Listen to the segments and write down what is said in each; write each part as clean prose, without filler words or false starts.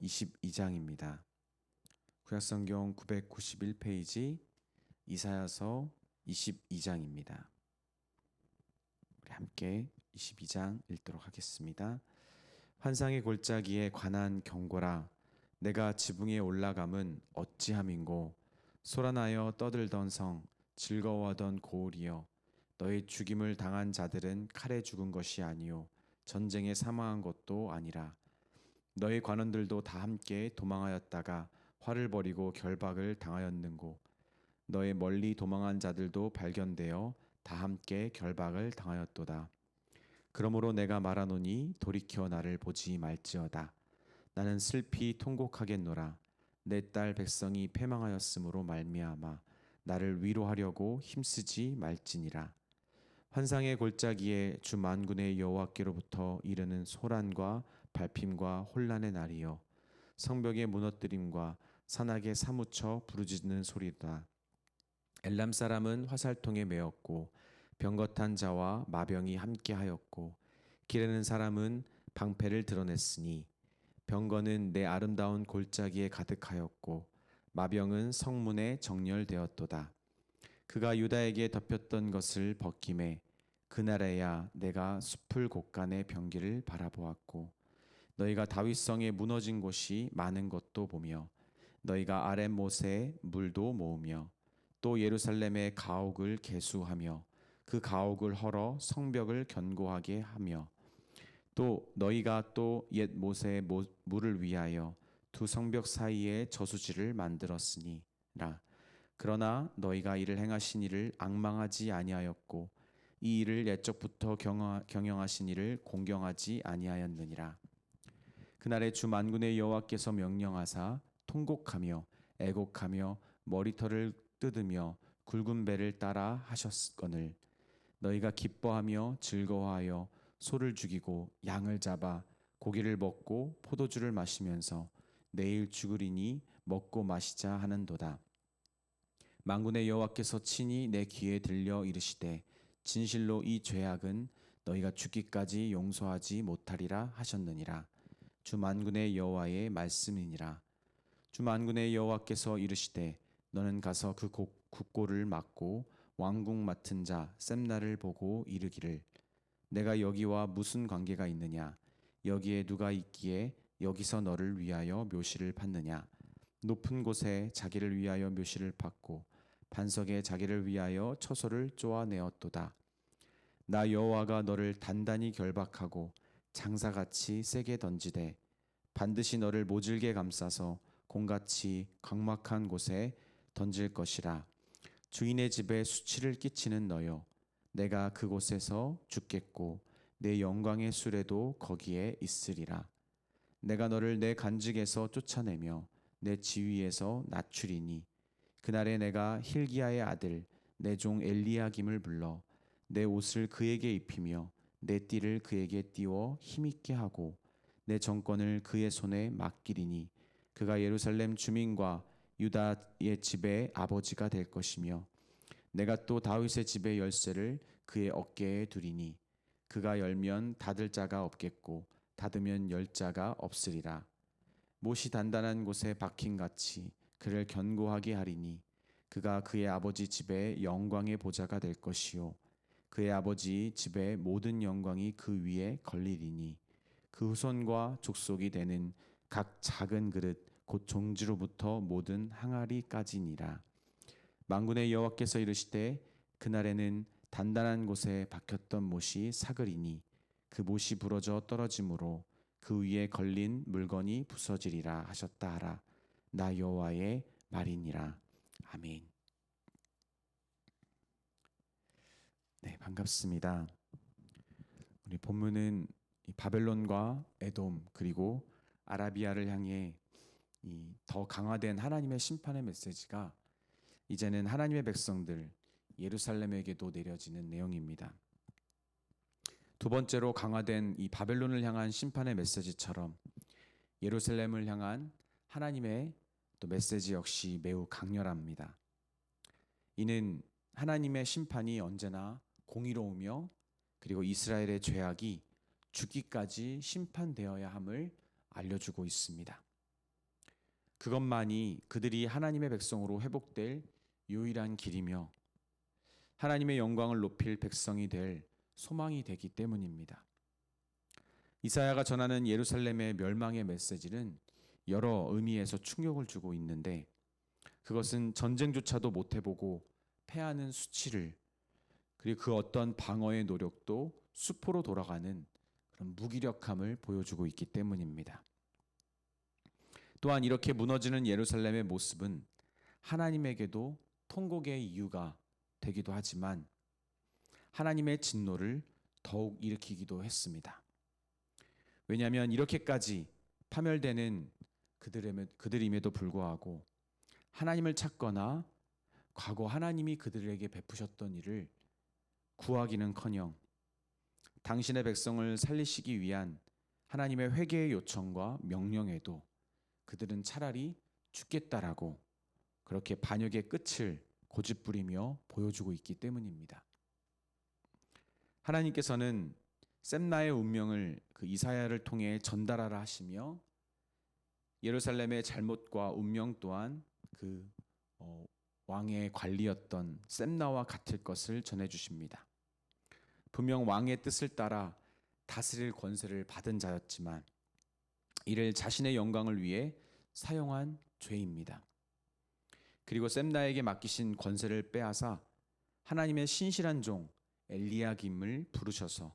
22장입니다. 구약성경 991페이지 이사야서 22장입니다. 우리 함께 22장 읽도록 하겠습니다. 환상의 골짜기에 관한 경고라. 내가 지붕에 올라감은 어찌함인고, 소란하여 떠들던 성, 즐거워하던 고을이여, 너의 죽임을 당한 자들은 칼에 죽은 것이 아니요 전쟁에 사망한 것도 아니라, 너의 관원들도 다 함께 도망하였다가 화를 벌이고 결박을 당하였는고, 너의 멀리 도망한 자들도 발견되어 다 함께 결박을 당하였도다. 그러므로 내가 말하노니 돌이켜 나를 보지 말지어다. 나는 슬피 통곡하겠노라. 내 딸 백성이 패망하였으므로 말미암아 나를 위로하려고 힘쓰지 말지니라. 환상의 골짜기에 주 만군의 여호와께로부터 이르는 소란과 발핌과 혼란의 날이여, 성벽의 무너뜨림과 산악에 사무쳐 부르짖는 소리다. 엘람 사람은 화살통에 매었고 병거탄 자와 마병이 함께하였고, 기르는 사람은 방패를 드러냈으니, 병거는 내 아름다운 골짜기에 가득하였고 마병은 성문에 정렬되었도다. 그가 유다에게 덮였던 것을 벗김에 그날에야 내가 숲을 곳간의 병기를 바라보았고, 너희가 다윗성에 무너진 곳이 많은 것도 보며, 너희가 아랫못에 물도 모으며, 또 예루살렘의 가옥을 개수하며 그 가옥을 헐어 성벽을 견고하게 하며, 또 너희가 또 옛 모세의 물을 위하여 두 성벽 사이에 저수지를 만들었으니라. 그러나 너희가 이를 행하신 이를 앙망하지 아니하였고 이 일을 옛적부터 경영하신 이를 공경하지 아니하였느니라. 그날에 주 만군의 여호와께서 명령하사 통곡하며 애곡하며 머리털을 뜯으며 굵은 배를 따라 하셨거늘, 너희가 기뻐하며 즐거워하여 소를 죽이고 양을 잡아 고기를 먹고 포도주를 마시면서 내일 죽으리니 먹고 마시자 하는도다. 만군의 여호와께서 친히 내 귀에 들려 이르시되, 진실로 이 죄악은 너희가 죽기까지 용서하지 못하리라 하셨느니라. 주 만군의 여호와의 말씀이니라. 주 만군의 여호와께서 이르시되, 너는 가서 그 국고를 막고 왕궁 맡은 자 셈나를 보고 이르기를, 내가 여기와 무슨 관계가 있느냐? 여기에 누가 있기에 여기서 너를 위하여 묘시를 팠느냐? 높은 곳에 자기를 위하여 묘시를 팠고 반석에 자기를 위하여 처소를 쪼아내었도다. 나 여호와가 너를 단단히 결박하고 장사같이 세게 던지되 반드시 너를 모질게 감싸서 공같이 각막한 곳에 던질 것이라. 주인의 집에 수치를 끼치는 너여, 내가 그곳에서 죽겠고 내 영광의 수레도 거기에 있으리라. 내가 너를 내 간직에서 쫓아내며 내 지위에서 낮추리니, 그날에 내가 힐기야의 아들 내 종 엘리야김을 불러 내 옷을 그에게 입히며 내 띠를 그에게 띄워 힘있게 하고 내 정권을 그의 손에 맡기리니, 그가 예루살렘 주민과 유다의 집의 아버지가 될 것이며, 내가 또 다윗의 집의 열쇠를 그의 어깨에 두리니, 그가 열면 닫을 자가 없겠고 닫으면 열 자가 없으리라. 못이 단단한 곳에 박힌같이 그를 견고하게 하리니, 그가 그의 아버지 집의 영광의 보좌가 될 것이요 그의 아버지 집의 모든 영광이 그 위에 걸리리니, 그 후손과 족속이 되는 각 작은 그릇 곧 종지로부터 모든 항아리까지니라. 만군의 여호와께서 이르시되, 그날에는 단단한 곳에 박혔던 못이 사그리니 그 못이 부러져 떨어지므로 그 위에 걸린 물건이 부서지리라 하셨다 하라. 나 여호와의 말이니라. 아멘. 네, 반갑습니다. 우리 본문은 이 바벨론과 에돔 그리고 아라비아를 향해 이 더 강화된 하나님의 심판의 메시지가 이제는 하나님의 백성들 예루살렘에게도 내려지는 내용입니다. 두 번째로 강화된 이 바벨론을 향한 심판의 메시지처럼 예루살렘을 향한 하나님의 또 메시지 역시 매우 강렬합니다. 이는 하나님의 심판이 언제나 공의로우며, 그리고 이스라엘의 죄악이 죽기까지 심판되어야 함을 알려주고 있습니다. 그것만이 그들이 하나님의 백성으로 회복될 유일한 길이며 하나님의 영광을 높일 백성이 될 소망이 되기 때문입니다. 이사야가 전하는 예루살렘의 멸망의 메시지는 여러 의미에서 충격을 주고 있는데, 그것은 전쟁조차도 못 해보고 패하는 수치를, 그리고 그 어떤 방어의 노력도 수포로 돌아가는 그런 무기력함을 보여주고 있기 때문입니다. 또한 이렇게 무너지는 예루살렘의 모습은 하나님에게도 통곡의 이유가 되기도 하지만 하나님의 진노를 더욱 일으키기도 했습니다. 왜냐하면 이렇게까지 파멸되는 그들임에도 불구하고 하나님을 찾거나 과거 하나님이 그들에게 베푸셨던 일을 구하기는커녕 당신의 백성을 살리시기 위한 하나님의 회개의 요청과 명령에도 그들은 차라리 죽겠다라고 그렇게 반역의 끝을 고집부리며 보여주고 있기 때문입니다. 하나님께서는 셈나의 운명을 그 이사야를 통해 전달하라 하시며 예루살렘의 잘못과 운명 또한 그 왕의 관리였던 셈나와 같을 것을 전해주십니다. 분명 왕의 뜻을 따라 다스릴 권세를 받은 자였지만 이를 자신의 영광을 위해 사용한 죄입니다. 그리고 셈나에게 맡기신 권세를 빼앗아 하나님의 신실한 종 엘리야김을 부르셔서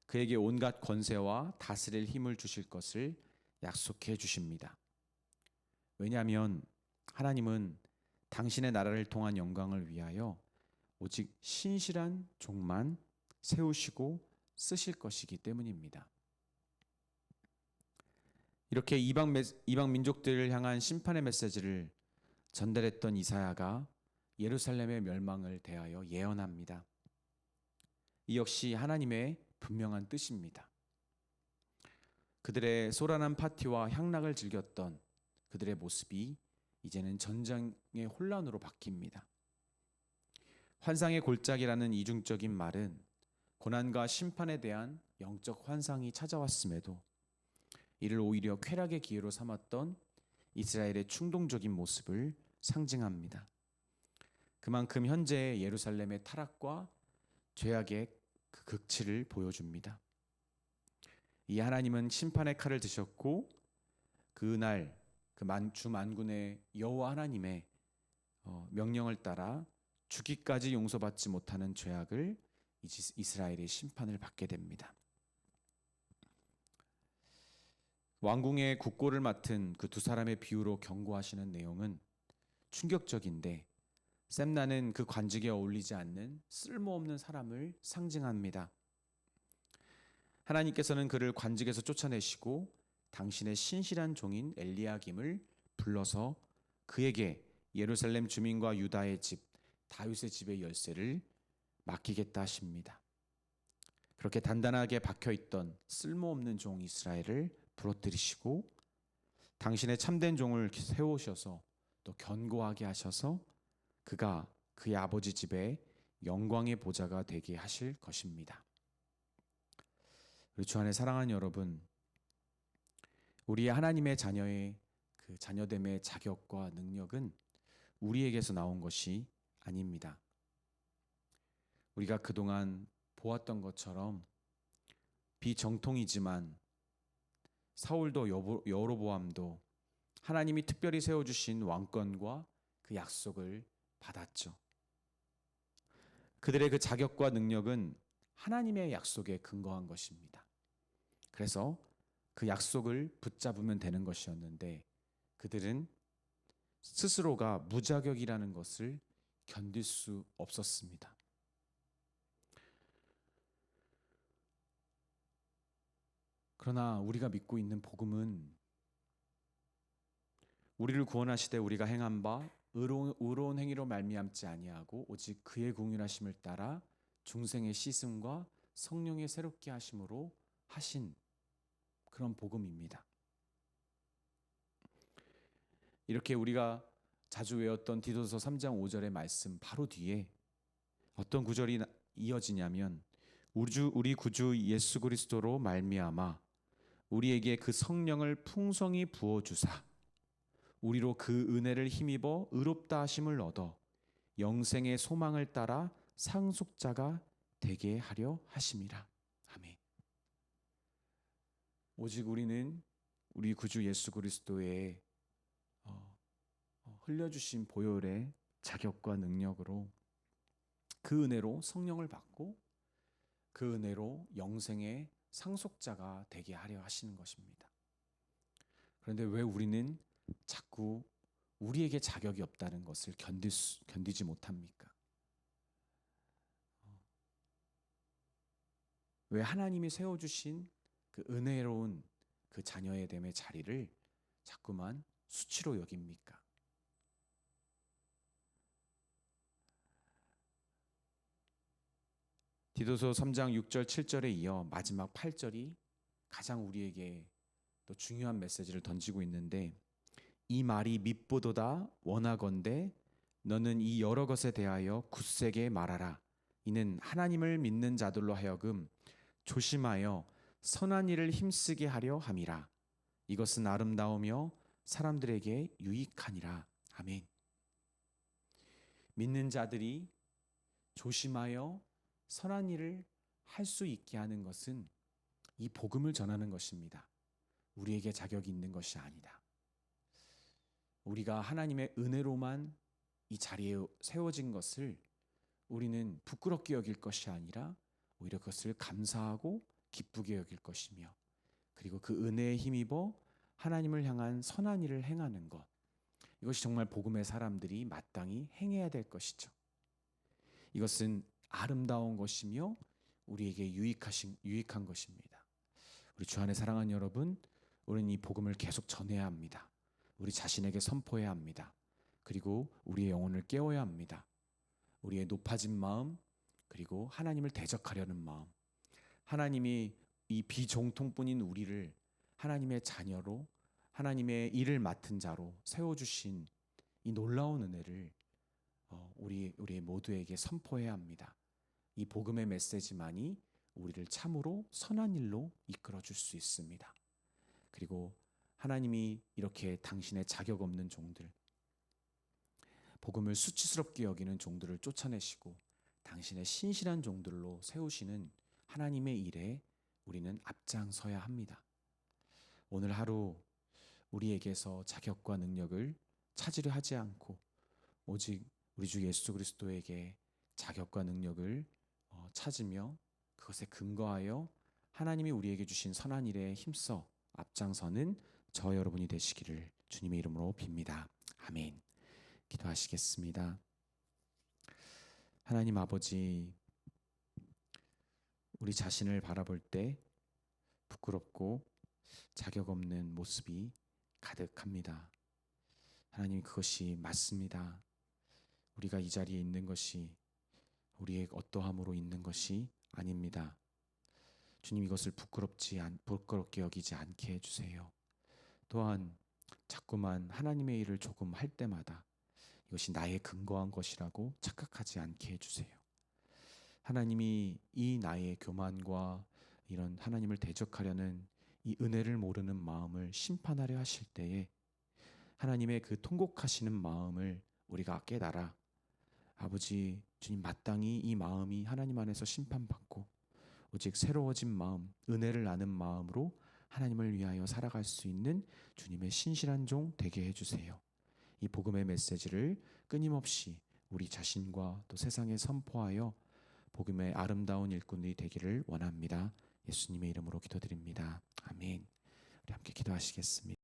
그에게 온갖 권세와 다스릴 힘을 주실 것을 약속해 주십니다. 왜냐하면 하나님은 당신의 나라를 통한 영광을 위하여 오직 신실한 종만 세우시고 쓰실 것이기 때문입니다. 이렇게 이방 민족들을 향한 심판의 메시지를 전달했던 이사야가 예루살렘의 멸망을 대하여 예언합니다. 이 역시 하나님의 분명한 뜻입니다. 그들의 소란한 파티와 향락을 즐겼던 그들의 모습이 이제는 전쟁의 혼란으로 바뀝니다. 환상의 골짜기라는 이중적인 말은 고난과 심판에 대한 영적 환상이 찾아왔음에도 이를 오히려 쾌락의 기회로 삼았던 이스라엘의 충동적인 모습을 상징합니다. 그만큼 현재의 예루살렘의 타락과 죄악의 그 극치를 보여줍니다. 이 하나님은 심판의 칼을 드셨고 그날 그 주 만군의 여호와 하나님의 명령을 따라 죽기까지 용서받지 못하는 죄악을 이스라엘의 심판을 받게 됩니다. 왕궁의 국고를 맡은 그 두 사람의 비유로 경고하시는 내용은 충격적인데 셈나는 그 관직에 어울리지 않는 쓸모없는 사람을 상징합니다. 하나님께서는 그를 관직에서 쫓아내시고 당신의 신실한 종인 엘리야김을 불러서 그에게 예루살렘 주민과 유다의 집 다윗의 집의 열쇠를 맡기겠다 하십니다. 그렇게 단단하게 박혀있던 쓸모없는 종 이스라엘을 부러뜨리시고 당신의 참된 종을 세우셔서 또 견고하게 하셔서 그가 그의 아버지 집에 영광의 보좌가 되게 하실 것입니다. 우리 주 안에 사랑하는 여러분, 우리 하나님의 자녀의 그 자녀됨의 자격과 능력은 우리에게서 나온 것이 아닙니다. 우리가 그동안 보았던 것처럼 비정통이지만 사울도 여로보암도 하나님이 특별히 세워주신 왕권과 그 약속을 받았죠. 그들의 그 자격과 능력은 하나님의 약속에 근거한 것입니다. 그래서 그 약속을 붙잡으면 되는 것이었는데 그들은 스스로가 무자격이라는 것을 견딜 수 없었습니다. 그러나 우리가 믿고 있는 복음은 우리를 구원하시되 우리가 행한 바 의로운 행위로 말미암지 아니하고 오직 그의 공의하심을 따라 중생의 씻음과 성령의 새롭게 하심으로 하신 그런 복음입니다. 이렇게 우리가 자주 외웠던 디도서 3장 5절의 말씀 바로 뒤에 어떤 구절이 이어지냐면 우리 구주 예수 그리스도로 말미암아 우리에게 그 성령을 풍성히 부어 주사 우리로 그 은혜를 힘입어 의롭다 하심을 얻어 영생의 소망을 따라 상속자가 되게 하려 하심이라. 아멘. 오직 우리는 우리 구주 예수 그리스도의 흘려주신 보혈의 자격과 능력으로 그 은혜로 성령을 받고 그 은혜로 영생의 상속자가 되게 하려 하시는 것입니다. 그런데 왜 우리는 자꾸 우리에게 자격이 없다는 것을 견디지 못합니까? 왜 하나님이 세워주신 그 은혜로운 그 자녀의 됨의 자리를 자꾸만 수치로 여깁니까? 디도서 3장 6절 7절에 이어 마지막 8절이 가장 우리에게 또 중요한 메시지를 던지고 있는데, 이 말이 밉보도다 원하건대 너는 이 여러 것에 대하여 굳세게 말하라. 이는 하나님을 믿는 자들로 하여금 조심하여 선한 일을 힘쓰게 하려 함이라. 이것은 아름다우며 사람들에게 유익하니라. 아멘. 믿는 자들이 조심하여 선한 일을 할 수 있게 하는 것은 이 복음을 전하는 것입니다. 우리에게 자격이 있는 것이 아니다. 우리가 하나님의 은혜로만 이 자리에 세워진 것을 우리는 부끄럽게 여길 것이 아니라 오히려 그것을 감사하고 기쁘게 여길 것이며, 그리고 그 은혜에 힘입어 하나님을 향한 선한 일을 행하는 것, 이것이 정말 복음의 사람들이 마땅히 행해야 될 것이죠. 이것은 아름다운 것이며 우리에게 유익한 것입니다. 우리 주 안에 사랑하는 여러분, 우리는 이 복음을 계속 전해야 합니다. 우리 자신에게 선포해야 합니다. 그리고 우리의 영혼을 깨워야 합니다. 우리의 높아진 마음, 그리고 하나님을 대적하려는 마음, 하나님이 이 비정통뿐인 우리를 하나님의 자녀로, 하나님의 일을 맡은 자로 세워주신 이 놀라운 은혜를 우리 모두에게 선포해야 합니다. 이 복음의 메시지만이 우리를 참으로 선한 일로 이끌어줄 수 있습니다. 그리고 하나님이 이렇게 당신의 자격 없는 종들, 복음을 수치스럽게 여기는 종들을 쫓아내시고 당신의 신실한 종들로 세우시는 하나님의 일에 우리는 앞장서야 합니다. 오늘 하루 우리에게서 자격과 능력을 찾으려 하지 않고 오직 우리 주 예수 그리스도에게 자격과 능력을 찾으며 그것에 근거하여 하나님이 우리에게 주신 선한 일에 힘써 앞장서는 저 여러분이 되시기를 주님의 이름으로 빕니다. 아멘. 기도하시겠습니다. 하나님 아버지, 우리 자신을 바라볼 때 부끄럽고 자격 없는 모습이 가득합니다. 하나님, 그것이 맞습니다. 우리가 이 자리에 있는 것이 우리의 어떠함으로 있는 것이 아닙니다. 주님, 이것을 부끄럽게 여기지 않게 해주세요. 또한 자꾸만 하나님의 일을 조금 할 때마다 이것이 나의 근거한 것이라고 착각하지 않게 해주세요. 하나님이 이 나의 교만과 이런 하나님을 대적하려는 이 은혜를 모르는 마음을 심판하려 하실 때에 하나님의 그 통곡하시는 마음을 우리가 깨달아 아버지 주님, 마땅히 이 마음이 하나님 안에서 심판받고 오직 새로워진 마음, 은혜를 아는 마음으로 하나님을 위하여 살아갈 수 있는 주님의 신실한 종 되게 해주세요. 이 복음의 메시지를 끊임없이 우리 자신과 또 세상에 선포하여 복음의 아름다운 일꾼들이 되기를 원합니다. 예수님의 이름으로 기도드립니다. 아멘. 우리 함께 기도하시겠습니다.